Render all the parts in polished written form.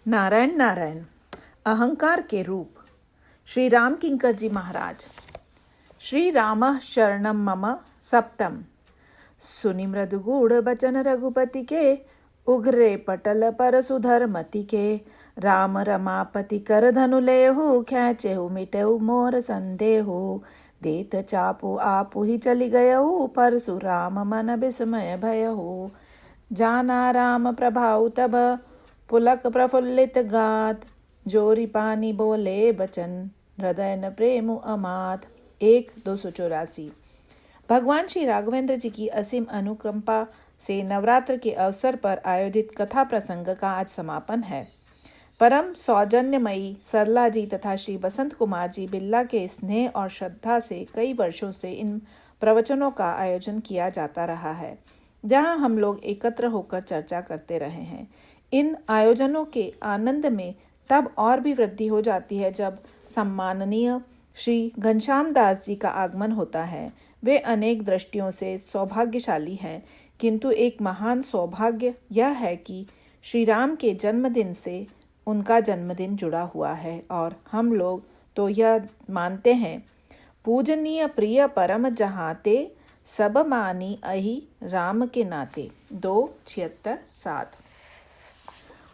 नारायण नारायण। अहंकार के रूप। श्री राम किंकर जी महाराज। श्री रामः शरणं मम सप्तम। सुनि मृदुगूढ़ बचन रघुपति के, उघरे पटल परसुधर मति के। राम रमापति कर धनु लेहु, खेचेहु मिटेहु मोर संदेहु। देत चापु आपु ही चली गयहु, परशुराम मन विस्मय भयहु। जाना राम प्रभाउ तब, पुलक प्रफुल्लित गात। जोरी पानी बोले बचन, हृदय न प्रेम अमात। 1-284। भगवान श्री राघवेंद्र जी की असीम अनुकंपा से नवरात्र के अवसर पर आयोजित कथा प्रसंग का आज समापन है। परम सौजन्यमयी सरला जी तथा श्री बसंत कुमार जी बिल्ला के स्नेह और श्रद्धा से कई वर्षों से इन प्रवचनों का आयोजन किया जाता रहा है, जहां हम लोग एकत्र होकर चर्चा करते रहे हैं। इन आयोजनों के आनंद में तब और भी वृद्धि हो जाती है जब सम्माननीय श्री घनश्याम दास जी का आगमन होता है। वे अनेक दृष्टियों से सौभाग्यशाली हैं, किंतु एक महान सौभाग्य यह है कि श्री राम के जन्मदिन से उनका जन्मदिन जुड़ा हुआ है, और हम लोग तो यह मानते हैं, पूजनीय प्रिय परम जहाते, सब मानी अहि राम के नाते। 2:76-7।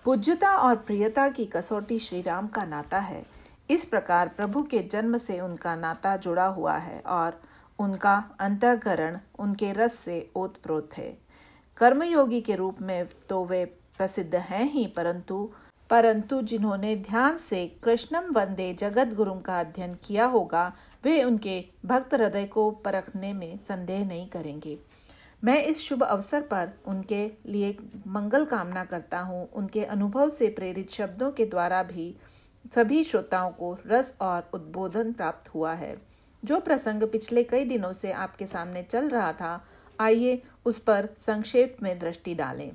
पूज्यता और प्रियता की कसौटी श्री राम का नाता है। इस प्रकार प्रभु के जन्म से उनका नाता जुड़ा हुआ है और उनका अंतःकरण उनके रस से ओतप्रोत है। कर्मयोगी के रूप में तो वे प्रसिद्ध हैं ही, परंतु जिन्होंने ध्यान से कृष्णम वंदे जगत गुरुम का अध्ययन किया होगा, वे उनके भक्त हृदय को परखने में संदेह नहीं करेंगे। मैं इस शुभ अवसर पर उनके लिए मंगल कामना करता हूँ। उनके अनुभव से प्रेरित शब्दों के द्वारा भी सभी श्रोताओं को रस और उद्बोधन प्राप्त हुआ है। जो प्रसंग पिछले कई दिनों से आपके सामने चल रहा था, आइए उस पर संक्षेप में दृष्टि डालें।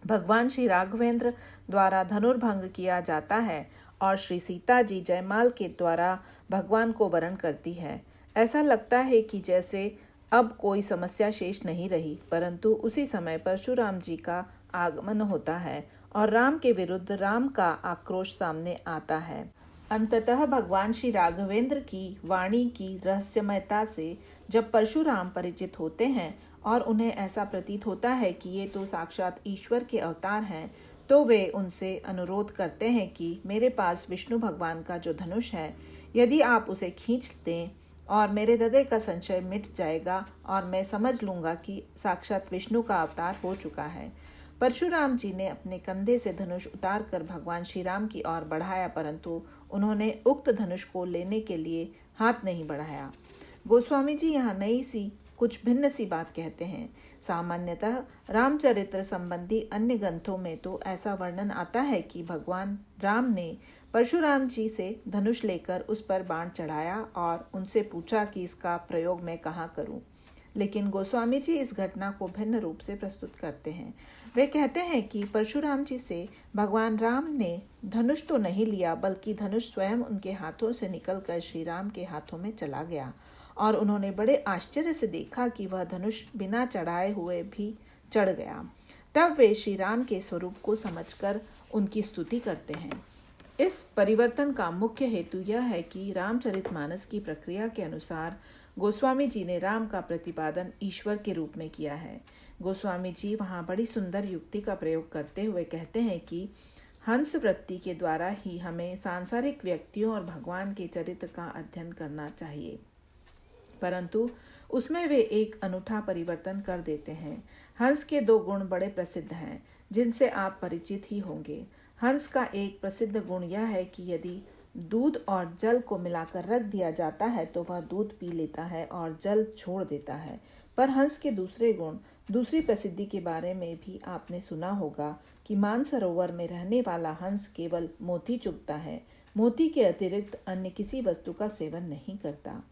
भगवान श्री राघवेंद्र द्वारा धनुर्भंग किया जाता है और श्री सीता जी जयमाल के द्वारा भगवान को वरण करती है। ऐसा लगता है कि जैसे अब कोई समस्या शेष नहीं रही, परंतु उसी समय परशुराम जी का आगमन होता है और राम के विरुद्ध राम का आक्रोश सामने आता है। अंततः भगवान श्री राघवेंद्र की वाणी की रहस्यमयता से जब परशुराम परिचित होते हैं और उन्हें ऐसा प्रतीत होता है कि ये तो साक्षात ईश्वर के अवतार हैं, तो वे उनसे अनुरोध करते हैं कि मेरे पास विष्णु भगवान का जो धनुष है, यदि आप उसे खींच दें और मेरे हृदय का संशय मिट जाएगा और मैं समझ लूँगा कि साक्षात विष्णु का अवतार हो चुका है। परशुराम जी ने अपने कंधे से धनुष उतारकर भगवान श्री राम की ओर बढ़ाया, परंतु उन्होंने उक्त धनुष को लेने के लिए हाथ नहीं बढ़ाया। गोस्वामी जी यहाँ कुछ भिन्न सी बात कहते हैं। सामान्यतः रामचरित्र संबंधी अन्य ग्रंथों में तो ऐसा वर्णन आता है कि भगवान राम ने परशुराम जी से धनुष लेकर उस पर बाण चढ़ाया और उनसे पूछा कि इसका प्रयोग मैं कहाँ करूं। लेकिन गोस्वामी जी इस घटना को भिन्न रूप से प्रस्तुत करते हैं। वे कहते हैं कि परशुराम जी से भगवान राम ने धनुष तो नहीं लिया, बल्कि धनुष स्वयं उनके हाथों से निकलकर श्री राम के हाथों में चला गया और उन्होंने बड़े आश्चर्य से देखा कि वह धनुष बिना चढ़ाए हुए भी चढ़ गया। तब वे श्री राम के स्वरूप को समझकर उनकी स्तुति करते हैं। इस परिवर्तन का मुख्य हेतु यह है कि रामचरितमानस की प्रक्रिया के अनुसार गोस्वामी जी ने राम का प्रतिपादन ईश्वर के रूप में किया है। गोस्वामी जी वहाँ बड़ी सुंदर युक्ति का प्रयोग करते हुए कहते हैं कि हंस वृत्ति के द्वारा ही हमें सांसारिक व्यक्तियों और भगवान के चरित्र का अध्ययन करना चाहिए, परंतु उसमें वे एक अनूठा परिवर्तन कर देते हैं। हंस के 2 गुण बड़े प्रसिद्ध हैं, जिनसे आप परिचित ही होंगे। हंस का एक प्रसिद्ध गुण यह है कि यदि दूध और जल को मिलाकर रख दिया जाता है तो वह दूध पी लेता है और जल छोड़ देता है। पर हंस के दूसरे गुण, दूसरी प्रसिद्धि के बारे में भी आपने सुना होगा कि मानसरोवर में रहने वाला हंस केवल मोती चुगता है, मोती के अतिरिक्त अन्य किसी वस्तु का सेवन नहीं करता।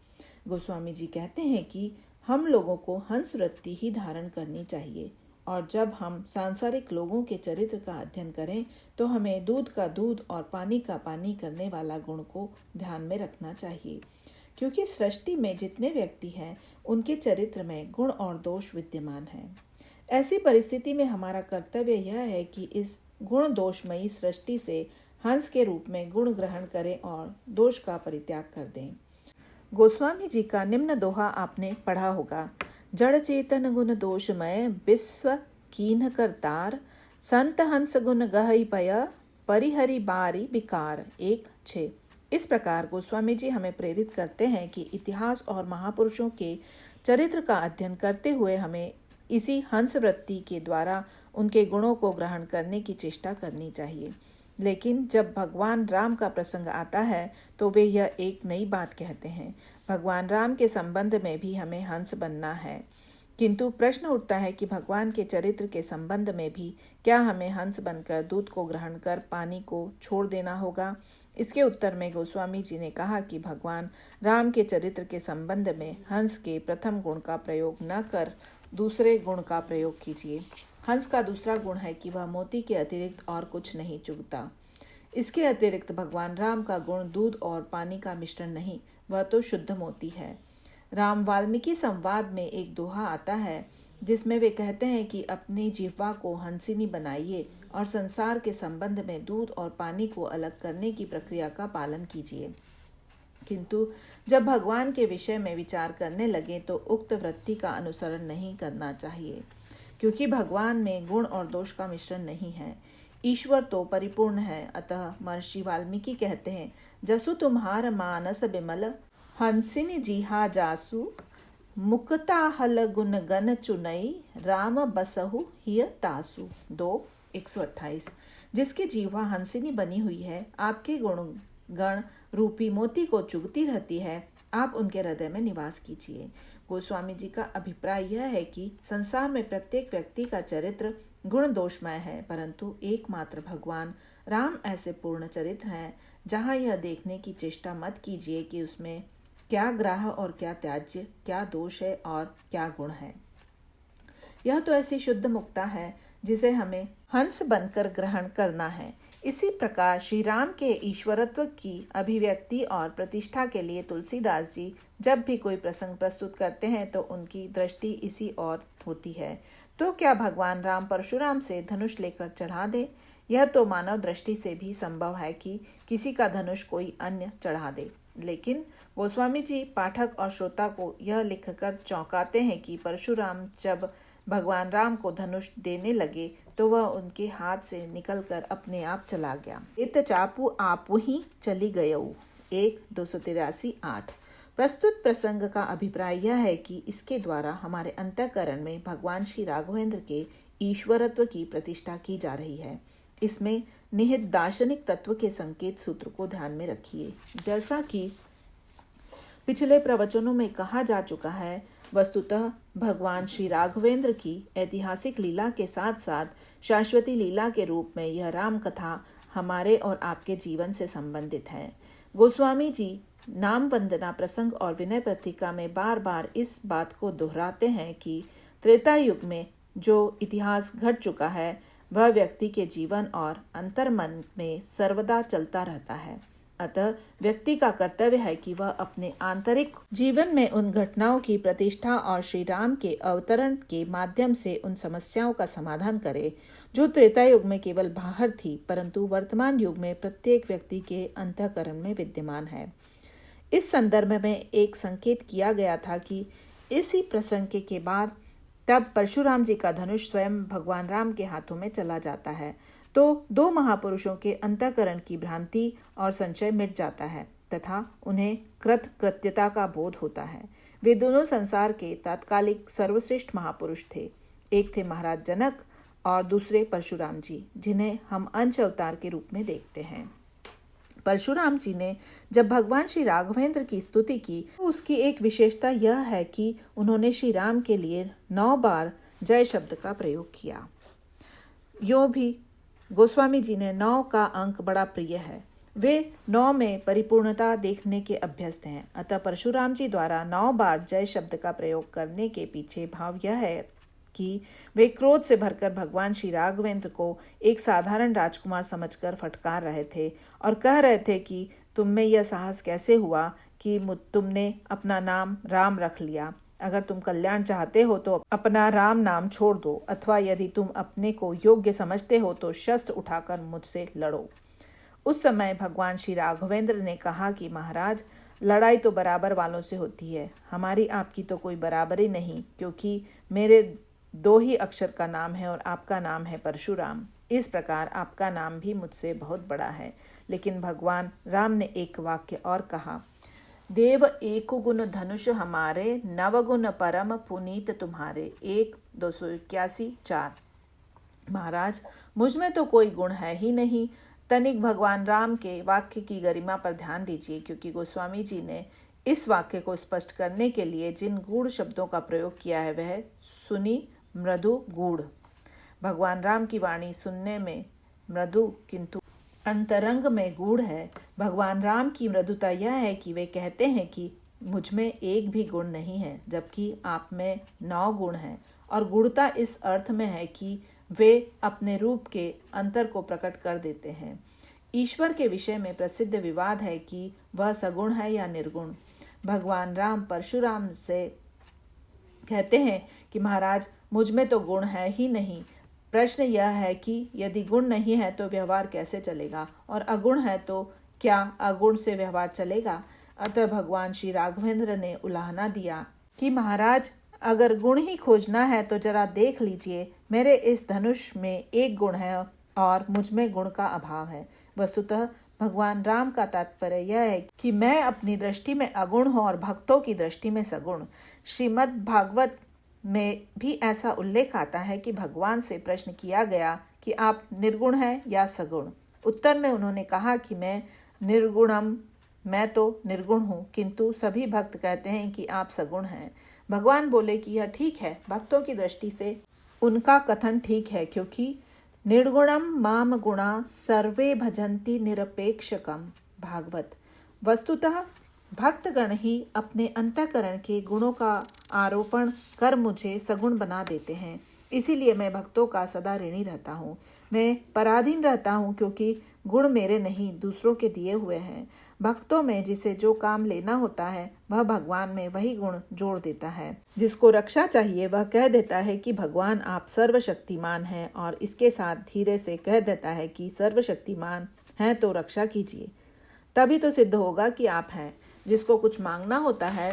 गोस्वामी जी कहते हैं कि हम लोगों को हंस वृत्ति ही धारण करनी चाहिए, और जब हम सांसारिक लोगों के चरित्र का अध्ययन करें तो हमें दूध का दूध और पानी का पानी करने वाला गुण को ध्यान में रखना चाहिए, क्योंकि सृष्टि में जितने व्यक्ति हैं उनके चरित्र में गुण और दोष विद्यमान हैं। ऐसी परिस्थिति में हमारा कर्तव्य यह है कि इस गुण दोषमयी सृष्टि से हंस के रूप में गुण ग्रहण करें और दोष का परित्याग कर दें। गोस्वामी जी का निम्न दोहा आपने पढ़ा होगा। जड़ चेतन गुण दोषमय विश्व कीन्ह करतार, संत हंस गुण गहई पय परिहरि बारी विकार 1:6। इस प्रकार गोस्वामी जी हमें प्रेरित करते हैं कि इतिहास और महापुरुषों के चरित्र का अध्ययन करते हुए हमें इसी हंस वृत्ति के द्वारा उनके गुणों को ग्रहण करने की चेष्टा करनी चाहिए। लेकिन जब भगवान राम का प्रसंग आता है तो वे यह एक नई बात कहते हैं। भगवान राम के संबंध में भी हमें हंस बनना है, किंतु प्रश्न उठता है कि भगवान के चरित्र के संबंध में भी क्या हमें हंस बनकर दूध को ग्रहण कर पानी को छोड़ देना होगा? इसके उत्तर में गोस्वामी जी ने कहा कि भगवान राम के चरित्र के संबंध में हंस के प्रथम गुण का प्रयोग न कर दूसरे गुण का प्रयोग कीजिए। हंस का दूसरा गुण है कि वह मोती के अतिरिक्त और कुछ नहीं चुगता। इसके अतिरिक्त भगवान राम का गुण दूध और पानी का मिश्रण नहीं, वह तो शुद्ध मोती है। राम वाल्मीकि संवाद में एक दोहा आता है जिसमें वे कहते हैं कि अपनी जिह्वा को हंसिनी बनाइए और संसार के संबंध में दूध और पानी को अलग करने की प्रक्रिया का पालन कीजिए। किंतु जब भगवान के विषय में विचार करने लगे तो उक्त वृत्ति का अनुसरण नहीं करना चाहिए, क्योंकि भगवान में गुण और दोष का मिश्रण नहीं है। ईश्वर तो परिपूर्ण है। अतः महर्षि वाल्मीकि कहते हैं, जसु तुम्हार मानस बिमल हंसिनी जीहा जासु, मुक्ता हल गुण गन चुनई राम बसहु हिय तासु 2:128। जिसकी जीवा हंसिनी बनी हुई है, आपके गुण गण रूपी मोती को चुगती रहती है, आप उनके हृदय में निवास कीजिए। गोस्वामी जी का अभिप्राय यह है कि संसार में प्रत्येक व्यक्ति का चरित्र गुण दोषमय है, परंतु एकमात्र भगवान राम ऐसे पूर्ण चरित्र हैं जहाँ यह देखने की चेष्टा मत कीजिए कि उसमें क्या ग्राह्य और क्या त्याज्य, क्या दोष है और क्या गुण है। यह तो ऐसी शुद्ध मुक्ता है जिसे हमें हंस बनकर ग्रहण करना है। इसी प्रकार श्री राम के ईश्वरत्व की अभिव्यक्ति और प्रतिष्ठा के लिए तुलसीदास जी जब भी कोई प्रसंग प्रस्तुत करते हैं तो उनकी दृष्टि इसी ओर होती है। तो क्या भगवान राम परशुराम से धनुष लेकर चढ़ा दे? यह तो मानव दृष्टि से भी संभव है कि किसी का धनुष कोई अन्य चढ़ा दे, लेकिन गोस्वामी जी पाठक और श्रोता को यह लिखकर चौंकाते हैं कि परशुराम जब भगवान राम को धनुष देने लगे तो वह उनके हाथ से निकलकर अपने आप चला गया। इत चापू आपू ही चली गयऊ 1:283-8। प्रस्तुत प्रसंग का अभिप्राय यह है कि इसके द्वारा हमारे अंतःकरण में भगवान श्री राघवेंद्र के ईश्वरत्व की प्रतिष्ठा की जा रही है। इसमें निहित दार्शनिक तत्व के संकेत सूत्र को ध्यान में रखिए। जैसा कि पिछले प्रवचनों में कहा जा चुका है, वस्तुतः भगवान श्री राघवेंद्र की ऐतिहासिक लीला के साथ साथ शाश्वती लीला के रूप में यह राम कथा हमारे और आपके जीवन से संबंधित है। गोस्वामी जी नाम वंदना प्रसंग और विनय पत्रिका में बार बार इस बात को दोहराते हैं कि त्रेता युग में जो इतिहास घट चुका है वह व्यक्ति के जीवन और अंतर्मन में सर्वदा चलता रहता है। अतः व्यक्ति का कर्तव्य है कि वह अपने आंतरिक जीवन में उन घटनाओं की प्रतिष्ठा और श्री राम के अवतरण के माध्यम से उन समस्याओं का समाधान करे जो त्रेता युग में केवल बाहर थी, परंतु वर्तमान युग में प्रत्येक व्यक्ति के अंतःकरण में विद्यमान है। इस संदर्भ में एक संकेत किया गया था कि इसी प्रसंग के बाद तब परशुराम जी का धनुष स्वयं भगवान राम के हाथों में चला जाता है तो दो महापुरुषों के अंतःकरण की भ्रांति और संशय मिट जाता है तथा उन्हें कृतकृत्यता का बोध होता है। वे दोनों संसार के तात्कालिक सर्वश्रेष्ठ महापुरुष थे। एक थे महाराज जनक और दूसरे परशुराम जी, जिन्हें हम अंश अवतार के रूप में देखते हैं। परशुराम जी ने जब भगवान श्री राघवेंद्र की स्तुति की तो उसकी एक विशेषता यह है कि उन्होंने श्री राम के लिए 9 बार जय शब्द का प्रयोग किया। यूं भी गोस्वामी जी ने 9 का अंक बड़ा प्रिय है। वे 9 में परिपूर्णता देखने के अभ्यस्त हैं। अतः परशुराम जी द्वारा 9 बार जय शब्द का प्रयोग करने के पीछे भाव यह है कि वे क्रोध से भरकर भगवान श्री राघवेंद्र को एक साधारण राजकुमार समझकर फटकार रहे थे और कह रहे थे कि तुम में यह साहस कैसे हुआ कि तुमने अपना नाम राम रख लिया। अगर तुम कल्याण चाहते हो तो अपना राम नाम छोड़ दो, अथवा यदि तुम अपने को योग्य समझते हो तो शस्त्र उठाकर मुझसे लड़ो। उस समय भगवान श्री राघवेंद्र ने कहा कि महाराज, लड़ाई तो बराबर वालों से होती है, हमारी आपकी तो कोई बराबरी नहीं, क्योंकि मेरे 2 ही अक्षर का नाम है और आपका नाम है परशुराम। इस प्रकार आपका नाम भी मुझसे बहुत बड़ा है। लेकिन भगवान राम ने एक वाक्य और कहा, देव एक गुण धनुष हमारे, 9 गुण परम पुनीत तुम्हारे। 1 281 4। महाराज, मुझ में तो कोई गुण है ही नहीं। तनिक भगवान राम के वाक्य की गरिमा पर ध्यान दीजिए, क्योंकि गोस्वामी जी ने इस वाक्य को स्पष्ट करने के लिए जिन गूढ़ शब्दों का प्रयोग किया है वह सुनी, मृदु, गूढ़। भगवान राम की वाणी सुनने में मृदु किंतु अंतरंग में गूढ़ है। भगवान राम की मृदुता यह है कि वे कहते हैं कि मुझ में एक भी गुण नहीं है, जबकि आप में 9 गुण हैं। और गूढ़ता इस अर्थ में है कि वे अपने रूप के अंतर को प्रकट कर देते हैं। ईश्वर के विषय में प्रसिद्ध विवाद है कि वह सगुण है या निर्गुण। भगवान राम परशुराम से कहते हैं कि महाराज, मुझ में तो गुण है ही नहीं। प्रश्न यह है कि यदि गुण नहीं है तो व्यवहार कैसे चलेगा, और अगुण है तो क्या अगुण से व्यवहार चलेगा। अतः भगवान श्री राघवेंद्र ने उलाहना दिया कि महाराज, अगर गुण ही खोजना है तो जरा देख लीजिए, मेरे इस धनुष में 1 गुण है और मुझ में गुण का अभाव है। वस्तुतः भगवान राम का तात्पर्य यह है कि मैं अपनी दृष्टि में अगुण हूँ और भक्तों की दृष्टि में सगुण। श्रीमद् भागवत में भी ऐसा उल्लेख आता है कि भगवान से प्रश्न किया गया कि आप निर्गुण हैं या सगुण। उत्तर में उन्होंने कहा कि मैं निर्गुणम, मैं तो निर्गुण हूँ, किंतु सभी भक्त कहते हैं कि आप सगुण हैं। भगवान बोले कि यह ठीक है, भक्तों की दृष्टि से उनका कथन ठीक है, क्योंकि निर्गुणम माम गुणा सर्वे भजन्ति निरपेक्षकम। भागवत। वस्तुतः भक्तगण ही अपने अंतःकरण के गुणों का आरोपण कर मुझे सगुण बना देते हैं। इसीलिए मैं भक्तों का सदा ऋणी रहता हूँ। मैं पराधीन रहता हूँ, क्योंकि गुण मेरे नहीं, दूसरों के दिए हुए हैं। भक्तों में जिसे जो काम लेना होता है वह भगवान में वही गुण जोड़ देता है। जिसको रक्षा चाहिए वह कह देता है कि भगवान आप सर्वशक्तिमान हैं, और इसके साथ धीरे से कह देता है कि सर्वशक्तिमान हैं तो रक्षा कीजिए। तभी तो सिद्ध होगा कि आप हैं। जिसको कुछ मांगना होता है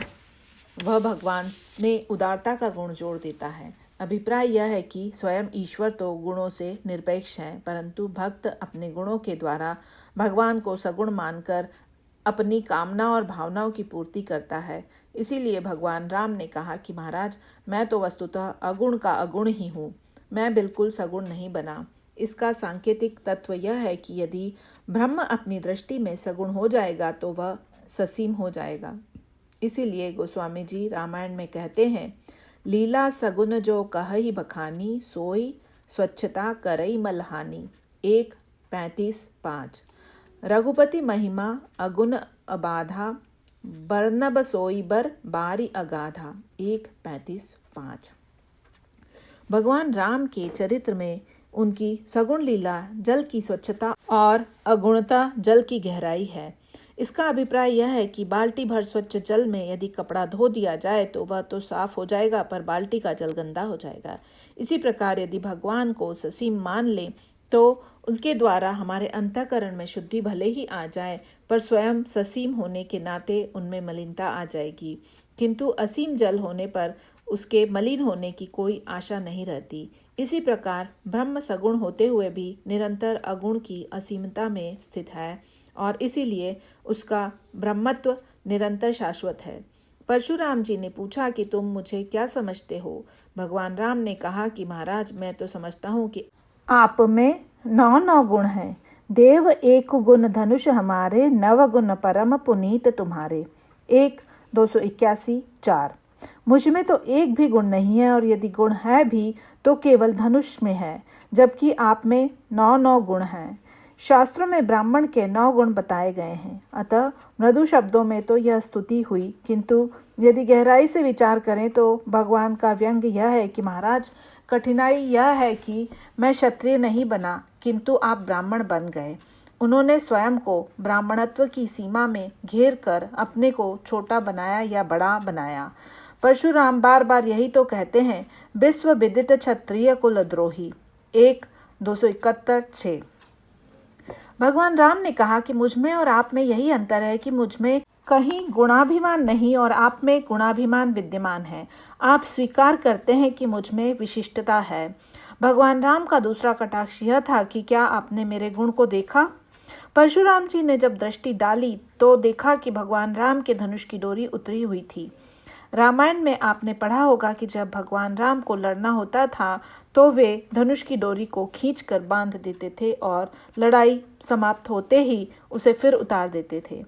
वह भगवान में उदारता का गुण जोड़ देता है। अभिप्राय यह है कि स्वयं ईश्वर तो गुणों से निरपेक्ष हैं, परंतु भक्त अपने गुणों के द्वारा भगवान को सगुण मानकर अपनी कामना और भावनाओं की पूर्ति करता है। इसीलिए भगवान राम ने कहा कि महाराज, मैं तो वस्तुतः अगुण का अगुण ही हूँ, मैं बिल्कुल सगुण नहीं बना। इसका सांकेतिक तत्व यह है कि यदि ब्रह्म अपनी दृष्टि में सगुण हो जाएगा तो वह ससीम हो जाएगा। इसीलिए गोस्वामी जी रामायण में कहते हैं, लीला सगुन जो कहई बखानी, सोई स्वच्छता करई मलहानी। 1 35 5। रघुपति महिमा अगुण अबाधा, बरनब सोई बर बारी अगाधा। 1 35 5। भगवान राम के चरित्र में उनकी सगुण लीला जल की स्वच्छता और अगुणता जल की गहराई है। इसका अभिप्राय यह है कि बाल्टी भर स्वच्छ जल में यदि कपड़ा धो दिया जाए तो वह तो साफ हो जाएगा, पर बाल्टी का जल गंदा हो जाएगा। इसी प्रकार यदि भगवान को ससीम मान लें तो उनके द्वारा हमारे अंतःकरण में शुद्धि भले ही आ जाए, पर स्वयं ससीम होने के नाते उनमें मलिनता आ जाएगी। किंतु असीम जल होने पर उसके मलिन होने की कोई आशा नहीं रहती। इसी प्रकार ब्रह्म सगुण होते हुए भी निरंतर अगुण की असीमता में स्थित है, और इसीलिए उसका ब्रह्मत्व निरंतर शाश्वत है। परशुराम जी ने पूछा कि तुम मुझे क्या समझते हो। भगवान राम ने कहा कि महाराज, मैं तो समझता हूँ कि आप में 9 गुण हैं। देव एक गुण धनुष हमारे, 9 गुण परम पुनीत तुम्हारे। 1 281 4। मुझ में तो एक भी गुण नहीं है, और यदि गुण है भी तो केवल धनुष में है, जबकि आप में 9 गुण हैं। शास्त्रों में ब्राह्मण के 9 गुण बताए गए हैं। अतः मृदु शब्दों में तो यह स्तुति हुई, किंतु यदि गहराई से विचार करें तो भगवान का व्यंग यह है कि महाराज, कठिनाई यह है कि मैं क्षत्रिय नहीं बना, किंतु आप ब्राह्मण बन गए। उन्होंने स्वयं को ब्राह्मणत्व की सीमा में घेर कर अपने को छोटा बनाया या बड़ा बनाया। परशुराम बार बार यही तो कहते हैं, विश्व विदित क्षत्रिय कुल द्रोही। 1-271-6। भगवान राम ने कहा कि मुझ में और आप में यही अंतर है कि मुझ में कहीं गुणाभिमान नहीं और आप में गुणाभिमान विद्यमान है। आप स्वीकार करते हैं कि मुझ में विशिष्टता है। भगवान राम का दूसरा कटाक्ष यह था कि क्या आपने मेरे गुण को देखा? परशुराम जी ने जब दृष्टि डाली तो देखा कि भगवान राम के धनुष की डोरी उतरी हुई थी। रामायण में आपने पढ़ा होगा कि जब भगवान राम को लड़ना होता था तो वे धनुष की डोरी को खींचकर बांध देते थे और लड़ाई समाप्त होते ही उसे फिर उतार देते थे।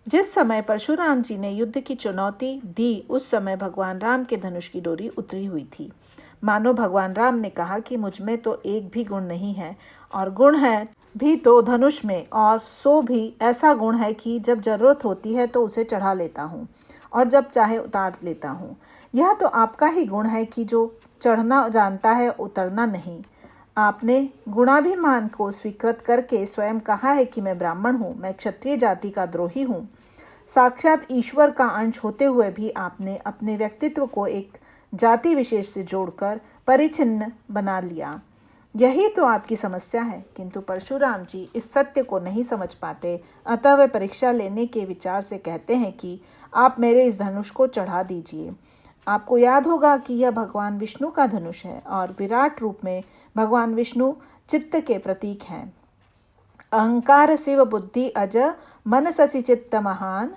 जिस समय परशुराम जी ने युद्ध की चुनौती दी उस समय भगवान राम के धनुष की डोरी उतरी हुई थी। मानो भगवान राम ने कहा कि मुझ में तो एक भी गुण नहीं है, और गुण है भी तो धनुष में, और सो भी ऐसा गुण है कि जब जरूरत होती है तो उसे चढ़ा लेता हूँ और जब चाहे उतार लेता हूँ। यह तो आपका ही गुण है कि जो चढ़ना जानता है, उतरना नहीं। आपने गुणाभिमान को स्वीकृत करके स्वयं कहा है कि मैं ब्राह्मण हूँ, मैं क्षत्रिय जाति का द्रोही हूँ। साक्षात ईश्वर का अंश होते हुए भी आपने अपने व्यक्तित्व को एक जाति विशेष से जोड़कर परिच्छिन्न बना लिया। यही तो आपकी समस्या है। किंतु परशुराम जी इस सत्य को नहीं समझ पाते, अतः वे परीक्षा लेने के विचार से कहते हैं कि आप मेरे इस धनुष को चढ़ा दीजिए। आपको याद होगा कि यह भगवान विष्णु का धनुष है और विराट रूप में भगवान विष्णु चित्त के प्रतीक हैं। अहंकार शिव बुद्धि अज मन सचि चित्त महान,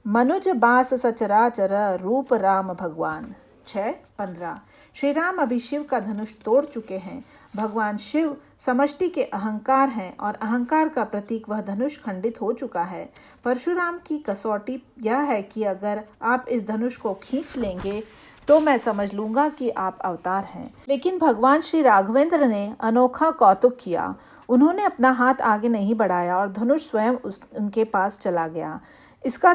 मनुज बास सचराचर रूप राम भगवान। 6-15। श्री राम अभी शिव का धनुष तोड़ चुके हैं। भगवान शिव समष्टि के अहंकार हैं और अहंकार का प्रतीक वह धनुष खंडित हो चुका है। परशुराम की कसौटी यह है कि अगर आप इस धनुष को खींच लेंगे तो मैं समझ लूंगा कि आप अवतार हैं। लेकिन भगवान श्री राघवेंद्र ने अनोखा कौतुक किया। उन्होंने अपना हाथ आगे नहीं बढ़ाया और धनुष स्वयं उनके पास चला गया। इसका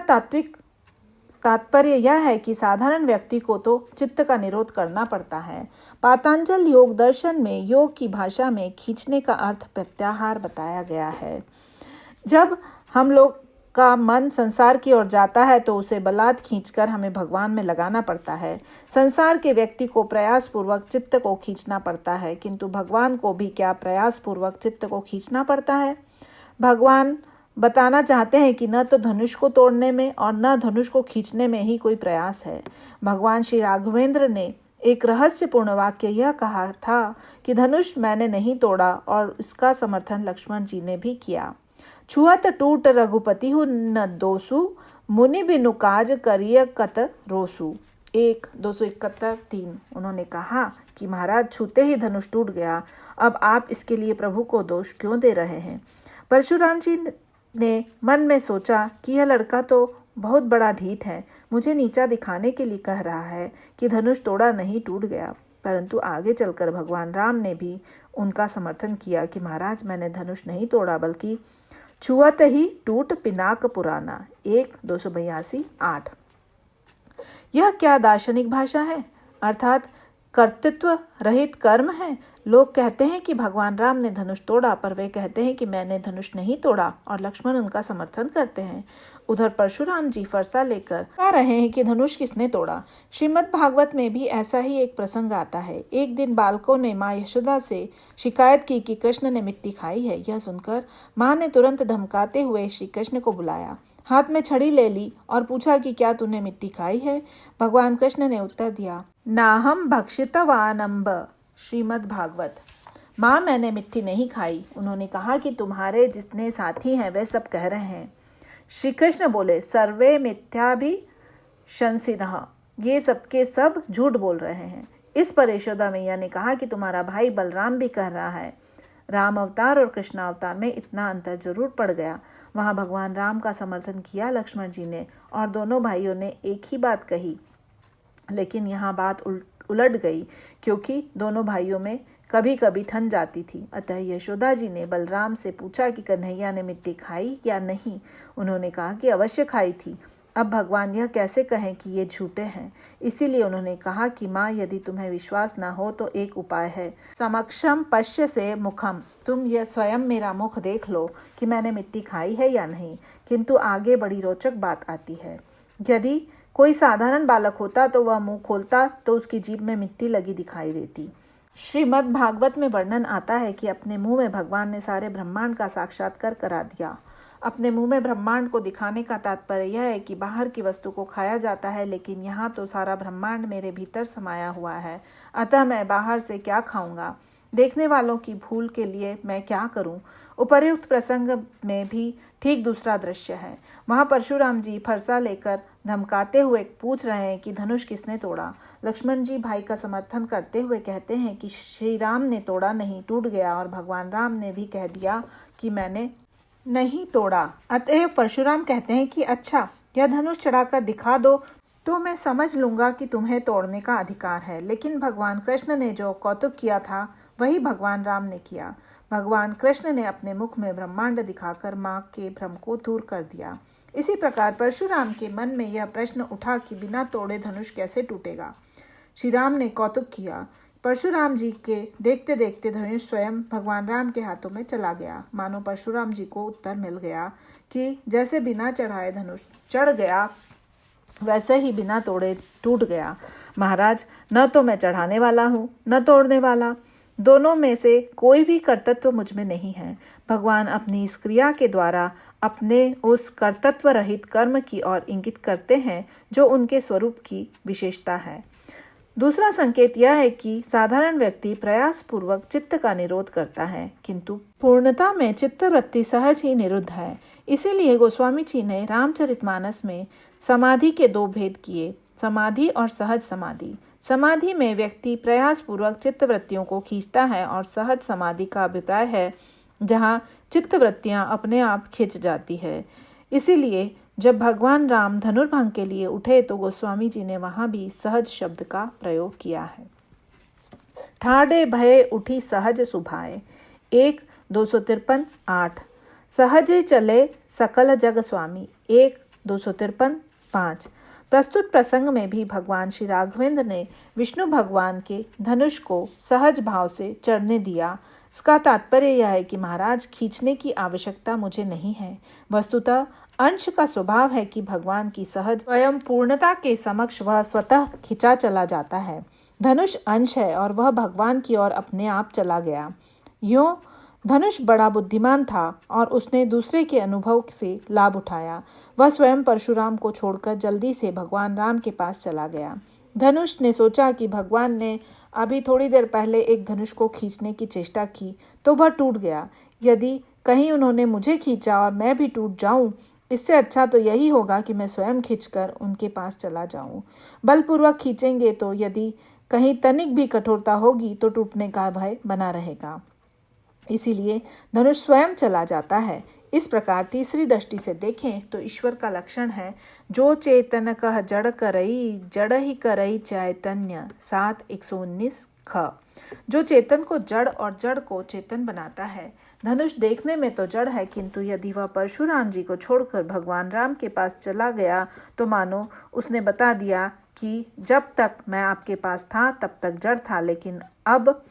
तात्पर्य यह है कि साधारण व्यक्ति को तो चित्त का निरोध करना पड़ता है। पातंजल योग दर्शन में योग की भाषा में खींचने का अर्थ प्रत्याहार बताया गया है। जब हम लोग का मन संसार की ओर जाता है तो उसे बलात् खींचकर हमें भगवान में लगाना पड़ता है। संसार के व्यक्ति को प्रयास पूर्वक चित्त को खींचना पड़ता है, किंतु भगवान को भी क्या प्रयास पूर्वक चित्त को खींचना पड़ता है? भगवान बताना चाहते हैं कि न तो धनुष को तोड़ने में और न धनुष को खींचने में ही कोई प्रयास है। भगवान श्री राघवेंद्र ने एक रहस्यपूर्ण वाक्य यह कहा था कि धनुष मैंने नहीं तोड़ा, और इसका समर्थन लक्ष्मण जी ने भी किया। छुअत टूट रघुपति हु न दोसु, मुनि बिनु काज करिय कत रोसु। 1-271-3। उन्होंने कहा कि महाराज छूते ही धनुष टूट गया, अब आप इसके लिए प्रभु को दोष क्यों दे रहे हैं? परशुराम जी ने मन में सोचा कि यह लड़का तो बहुत बड़ा ढीठ है, मुझे नीचा दिखाने के लिए कह रहा है कि धनुष तोड़ा नहीं टूट गया। परंतु आगे चलकर भगवान राम ने भी उनका समर्थन किया कि महाराज मैंने धनुष नहीं तोड़ा, बल्कि छुअत ही टूट पिनाक पुराना। 1-282-8। यह क्या दार्शनिक भाषा है? अर्थात कर्तृत्व रहित कर्म है। लोग कहते हैं कि भगवान राम ने धनुष तोड़ा, पर वे कहते हैं कि मैंने धनुष नहीं तोड़ा, और लक्ष्मण उनका समर्थन करते हैं। उधर परशुराम जी फरसा लेकर कह रहे हैं कि धनुष किसने तोड़ा। श्रीमद् भागवत में भी ऐसा ही एक प्रसंग आता है। एक दिन बालकों ने माँ यशोदा से शिकायत की कि कृष्ण ने मिट्टी खाई है। यह सुनकर माँ ने तुरंत धमकाते हुए श्री कृष्ण को बुलाया, हाथ में छड़ी ले ली और पूछा कि क्या तूने मिट्टी खाई है? भगवान कृष्ण ने उत्तर दिया, नाहम भक्षितवानम्ब। श्रीमद् भागवत। माँ मैंने मिट्टी नहीं खाई। उन्होंने कहा कि तुम्हारे जितने साथी हैं वे सब कह रहे हैं। श्री कृष्ण बोले, सर्वे मिथ्याभिशंसिनः, ये सबके सब झूठ बोल रहे हैं। इस पर यशोदा मैया ने कहा कि तुम्हारा भाई बलराम भी कह रहा है। राम अवतार और कृष्ण अवतार में इतना अंतर जरूर पड़ गया। वहाँ भगवान राम का समर्थन किया लक्ष्मण जी ने, और दोनों भाइयों ने एक ही बात कही। लेकिन यहाँ बात उलट गई, क्योंकि दोनों भाइयों में कभी कभी ठन जाती थी। अतः यशोदा जी ने बलराम से पूछा कि कन्हैया ने मिट्टी खाई या नहीं। उन्होंने कहा कि अवश्य खाई थी। अब भगवान यह कैसे कहें कि ये झूठे हैं? इसीलिए उन्होंने कहा कि माँ यदि तुम्हें विश्वास न हो तो एक उपाय है, समक्षम पश्य से मुखम, तुम यह स्वयं मेरा मुख देख लो कि मैंने मिट्टी खाई है या नहीं। किंतु आगे बड़ी रोचक बात आती है। यदि कोई साधारण बालक होता तो वह मुंह खोलता तो उसकी जीभ में मिट्टी लगी दिखाई देती। श्रीमद् भागवत में वर्णन आता है कि अपने मुंह में भगवान ने सारे ब्रह्मांड का साक्षात्कार करा दिया। अपने मुंह में ब्रह्मांड को दिखाने का तात्पर्य यह है कि बाहर की वस्तु को खाया जाता है, लेकिन यहाँ तो सारा ब्रह्मांड मेरे भीतर समाया हुआ है, अतः मैं बाहर से क्या खाऊंगा। देखने वालों की भूल के लिए मैं क्या करूं। उपर्युक्त प्रसंग में भी ठीक दूसरा दृश्य है। वहाँ परशुराम जी फरसा लेकर धमकाते हुए पूछ रहे हैं कि धनुष किसने तोड़ा। लक्ष्मण जी भाई का समर्थन करते हुए कहते हैं कि श्री राम ने तोड़ा नहीं, टूट गया, और भगवान राम ने भी कह दिया कि मैंने नहीं तोड़ा। अतएव परशुराम कहते हैं कि अच्छा, यह धनुष चढ़ाकर दिखा दो तो मैं समझ लूंगा कि तुम्हें तोड़ने का अधिकार है। लेकिन भगवान कृष्ण ने जो कौतुक किया था वही भगवान राम ने किया। भगवान कृष्ण ने अपने मुख में ब्रह्मांड दिखाकर माँ के भ्रम को दूर कर दिया। इसी प्रकार परशुराम के मन में यह प्रश्न उठा कि बिना तोड़े धनुष कैसे टूटेगा। श्री राम ने कौतुक किया। परशुराम जी के देखते देखते धनुष स्वयं भगवान राम के हाथों में चला गया। मानो परशुराम जी को उत्तर मिल गया कि जैसे बिना चढ़ाए धनुष चढ़ गया वैसे ही बिना तोड़े टूट गया। महाराज, न तो मैं चढ़ाने वाला हूँ न तोड़ने वाला, दोनों में से कोई भी कर्तव्य मुझ में नहीं है। भगवान अपनी इस क्रिया के द्वारा अपने उस कर्तव्य रहित कर्म की ओर इंगित करते हैं जो उनके स्वरूप की विशेषता है। दूसरा संकेत यह है कि साधारण व्यक्ति प्रयास पूर्वक चित्त का निरोध करता है, किंतु पूर्णता में चित्तवृत्ति सहज ही निरुद्ध है। इसीलिए गोस्वामी जी ने रामचरितमानस में समाधि के दो भेद किए, समाधि और सहज समाधि। समाधि में व्यक्ति प्रयास पूर्वक चित्तवृत्तियों को खींचता है और सहज समाधि का अभिप्राय है जहाँ चित्तवृत्तियां अपने आप खिंच जाती है। इसीलिए जब भगवान राम धनुर्भंग के लिए उठे तो गोस्वामी जी ने वहां भी सहज शब्द का प्रयोग किया है। ठाडे भये उठी सहज सुभाए, 1 253 8। सहजे चले सकल जग स्वामी, 1 253 5। प्रस्तुत प्रसंग में भी भगवान श्री राघवेंद्र ने विष्णु भगवान के धनुष को सहज भाव से चढ़ने दिया। इसका तात्पर्य यह है कि महाराज, खींचने की आवश्यकता मुझे नहीं है। वस्तुतः अंश का स्वभाव है कि भगवान की सहज स्वयं पूर्णता के समक्ष वह स्वतः खिंचा चला जाता है। धनुष अंश है और वह भगवान की ओर अपने आप चला गया। यूं धनुष बड़ा बुद्धिमान था और उसने दूसरे के अनुभव से लाभ उठाया। वह स्वयं परशुराम को छोड़कर जल्दी से भगवान राम के पास चला गया। धनुष ने सोचा कि भगवान ने अभी थोड़ी देर पहले एक धनुष को खींचने की चेष्टा की तो वह टूट गया। यदि कहीं उन्होंने मुझे खींचा और मैं भी टूट जाऊं, इससे अच्छा तो यही होगा कि मैं स्वयं खींचकर उनके पास चला जाऊं। बलपूर्वक खींचेंगे तो यदि कहीं तनिक भी कठोरता होगी तो टूटने का भय बना रहेगा। इसीलिए धनुष स्वयं चला जाता है। इस प्रकार तीसरी दृष्टि से देखें तो ईश्वर का लक्षण है, जो चेतन कह जड़ करई, जड़ ही करई चैतन्य, 7 119 ख। जो चेतन को जड़ और जड़ को चेतन बनाता है। धनुष देखने में तो जड़ है, किंतु यदि वह परशुराम जी को छोड़कर भगवान राम के पास चला गया तो मानो उसने बता दिया कि जब तक मैं आपके पास था तब तक जड़ था, लेकिन अब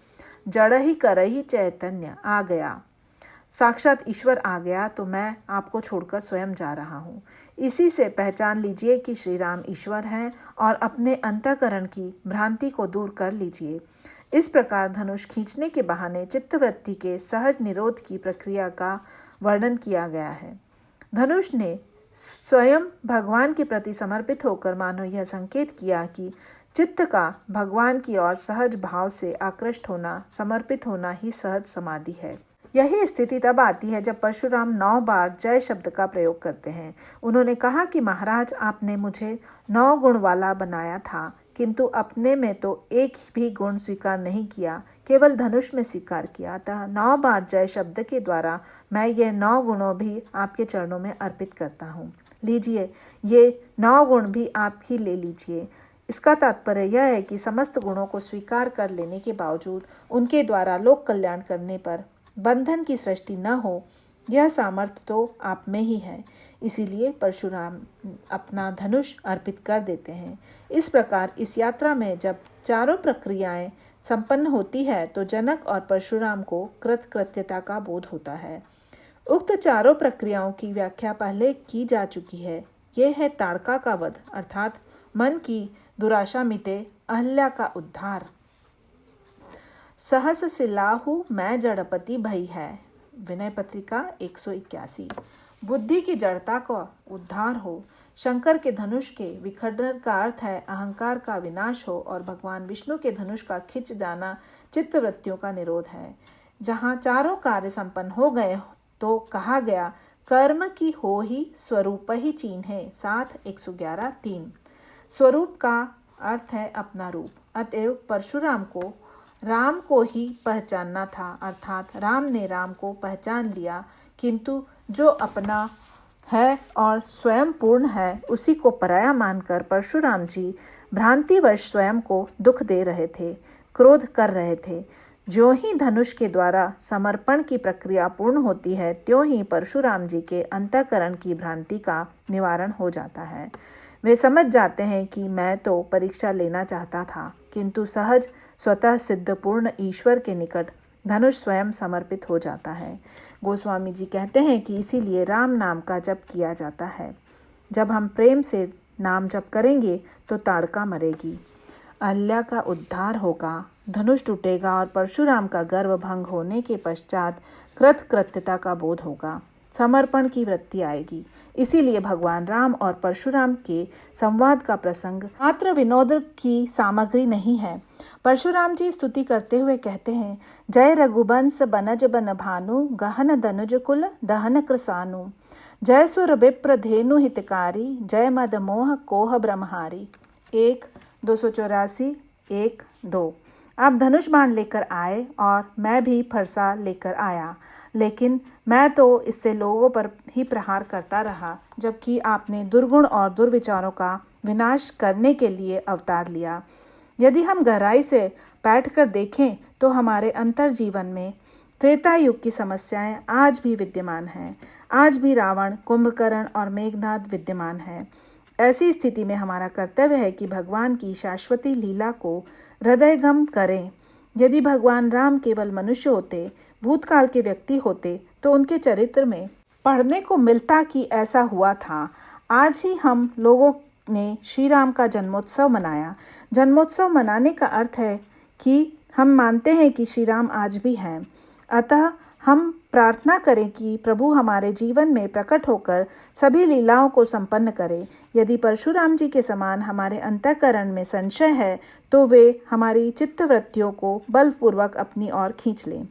जड़ ही करही चैतन्य आ गया, साक्षात ईश्वर आ गया, तो मैं आपको छोड़कर स्वयं जा रहा हूँ। इसी से पहचान लीजिए कि श्री राम ईश्वर हैं और अपने अंतःकरण की भ्रांति को दूर कर लीजिए। इस प्रकार धनुष खींचने के बहाने चित्तवृत्ति के सहज निरोध की प्रक्रिया का वर्णन किया गया है। धनुष ने स्वयं भगवान के प्रति समर्पित होकर मानो यह संकेत किया कि चित्त का भगवान की ओर सहज भाव से आकृष्ट होना, समर्पित होना ही सहज समाधि है। यही स्थिति तब आती है जब परशुराम 9 बार जय शब्द का प्रयोग करते हैं। उन्होंने कहा कि महाराज, आपने मुझे 9 गुण वाला बनाया था, किंतु अपने में तो एक भी गुण स्वीकार नहीं किया, केवल धनुष में स्वीकार किया। अतः 9 बार जय शब्द के द्वारा मैं ये 9 गुणों भी आपके चरणों में अर्पित करता हूँ। लीजिए, ये 9 गुण भी आप ही ले लीजिए। इसका तात्पर्य यह है कि समस्त गुणों को स्वीकार कर लेने के बावजूद उनके द्वारा लोक कल्याण करने पर बंधन की सृष्टि न हो, यह सामर्थ्य तो आप में ही है। इसीलिए परशुराम अपना धनुष अर्पित कर देते हैं। इस प्रकार इस यात्रा में जब चारों प्रक्रियाएं संपन्न होती है तो जनक और परशुराम को कृतकृत्यता का बोध होता है। उक्त चारों प्रक्रियाओं की व्याख्या पहले की जा चुकी है। यह है ताड़का का वध, अर्थात मन की दुराशा मिटे, अहल्या का उद्धार। सहस सिलाहु मैं जड़पति भई है। विनय पत्रिका 181। बुद्धि की जड़ता का उद्धार हो। शंकर के धनुष के विखंडन का अर्थ है अहंकार का विनाश हो और भगवान विष्णु के धनुष का खिंच जाना चित्तवृत्तियों का निरोध है। जहाँ चारों कार्य संपन्न हो गए तो कहा गया कर्म की हो ही स्वरूप ही चीन्हे। 7:111-3। स्वरूप का अर्थ है अपना रूप, अतएव परशुराम को राम को ही पहचानना था, अर्थात राम ने राम को पहचान लिया, किंतु जो अपना है और स्वयं पूर्ण है उसी को पराया मानकर परशुराम जी भ्रांतिवश स्वयं को दुख दे रहे थे, क्रोध कर रहे थे। ज्यों ही धनुष के द्वारा समर्पण की प्रक्रिया पूर्ण होती है त्यों ही परशुराम जी के अंतःकरण की भ्रांति का निवारण हो जाता है। वे समझ जाते हैं कि मैं तो परीक्षा लेना चाहता था, किंतु सहज स्वतः सिद्ध पूर्ण ईश्वर के निकट धनुष स्वयं समर्पित हो जाता है। गोस्वामी जी कहते हैं कि इसीलिए राम नाम का जप किया जाता है। जब हम प्रेम से नाम जप करेंगे तो ताड़का मरेगी, अहल्या का उद्धार होगा, धनुष टूटेगा और परशुराम का गर्व भंग होने के पश्चात कृतकृत्यता का बोध होगा, समर्पण की वृत्ति आएगी। इसीलिए भगवान राम और परशुराम के संवाद का प्रसंग मात्र विनोद की सामग्री नहीं है। परशुराम जी स्तुति करते हुए कहते हैं, जय रघुबंश बनज बन भानु, गहन दनुज कुल दहन कृसानु, जय सुर विप्र धेनु हितकारी, जय मद मोह कोह ब्रह्महारी। 1:284, 1:2। आप धनुष बाण लेकर आए और मैं भी फरसा लेकर आया, लेकिन मैं तो इससे लोगों पर ही प्रहार करता रहा, जबकि आपने दुर्गुण और दुर्विचारों का विनाश करने के लिए अवतार लिया। यदि हम गहराई से बैठकर देखें तो हमारे अंतर जीवन में त्रेता युग की समस्याएं आज भी विद्यमान हैं। आज भी रावण, कुंभकर्ण और मेघनाद विद्यमान है। ऐसी स्थिति में हमारा कर्तव्य है कि भगवान की शाश्वती लीला को हृदयगम करें। यदि भगवान राम केवल मनुष्य होते, भूतकाल के व्यक्ति होते, तो उनके चरित्र में पढ़ने को मिलता कि ऐसा हुआ था। आज ही हम लोगों ने श्री राम का जन्मोत्सव मनाया। जन्मोत्सव मनाने का अर्थ है कि हम मानते हैं कि श्री राम आज भी हैं। अतः हम प्रार्थना करें कि प्रभु हमारे जीवन में प्रकट होकर सभी लीलाओं को संपन्न करें। यदि परशुराम जी के समान हमारे अंतःकरण में संशय है तो वे हमारी चित्तवृत्तियों को बलपूर्वक अपनी ओर खींच लें।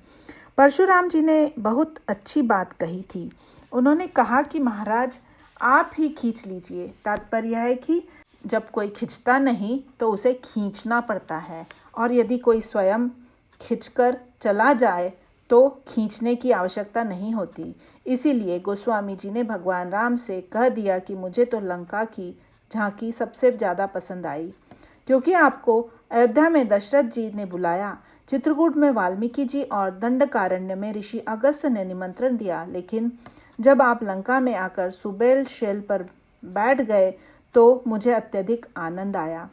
परशुराम जी ने बहुत अच्छी बात कही थी। उन्होंने कहा कि महाराज आप ही खींच लीजिए। तात्पर्य यह है कि जब कोई खींचता नहीं तो उसे खींचना पड़ता है, और यदि कोई स्वयं खींचकर चला जाए तो खींचने की आवश्यकता नहीं होती। इसीलिए गोस्वामी जी ने भगवान राम से कह दिया कि मुझे तो लंका की झांकी सबसे ज़्यादा पसंद आई, क्योंकि आपको अयोध्या में दशरथ जी ने बुलाया, चित्रकूट में वाल्मीकि जी और दंडकारण्य में ऋषि अगस्त्य ने निमंत्रण दिया, लेकिन जब आप लंका में आकर सुबेल शैल पर बैठ गए तो मुझे अत्यधिक आनंद आया।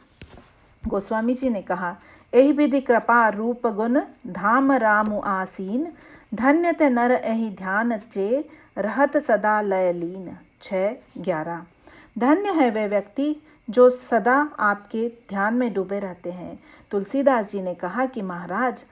गोस्वामी जी ने कहा, एहि विधि कृपा रूप गुण धाम रामु आसीन, धन्य ते नर एहि ध्यान चे रहत सदा लय लीन। 6:11। धन्य है वे व्यक्ति जो सदा आपके ध्यान में डूबे रहते हैं। तुलसीदास जी ने कहा कि महाराज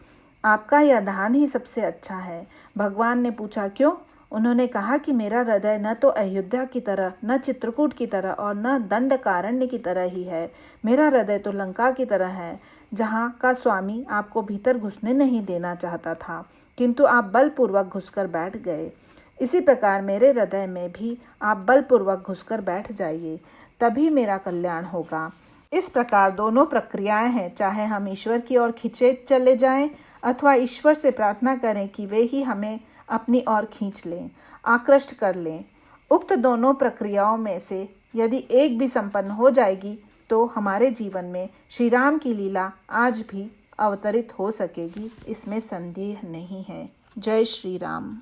आपका यह ध्यान ही सबसे अच्छा है। भगवान ने पूछा क्यों? उन्होंने कहा कि मेरा हृदय न तो अयोध्या की तरह, न चित्रकूट की तरह और न दंडकारण्य की तरह ही है। मेरा हृदय तो लंका की तरह है, जहाँ का स्वामी आपको भीतर घुसने नहीं देना चाहता था, किंतु आप बलपूर्वक घुसकर बैठ गए। इसी प्रकार मेरे हृदय में भी आप बलपूर्वक घुसकर बैठ जाइए, तभी मेरा कल्याण होगा। इस प्रकार दोनों प्रक्रियाएं हैं, चाहे हम ईश्वर की ओर खींचे चले जाएं अथवा ईश्वर से प्रार्थना करें कि वे ही हमें अपनी ओर खींच लें, आकृष्ट कर लें। उक्त दोनों प्रक्रियाओं में से यदि एक भी संपन्न हो जाएगी तो हमारे जीवन में श्री राम की लीला आज भी अवतरित हो सकेगी, इसमें संदेह नहीं है। जय श्री राम।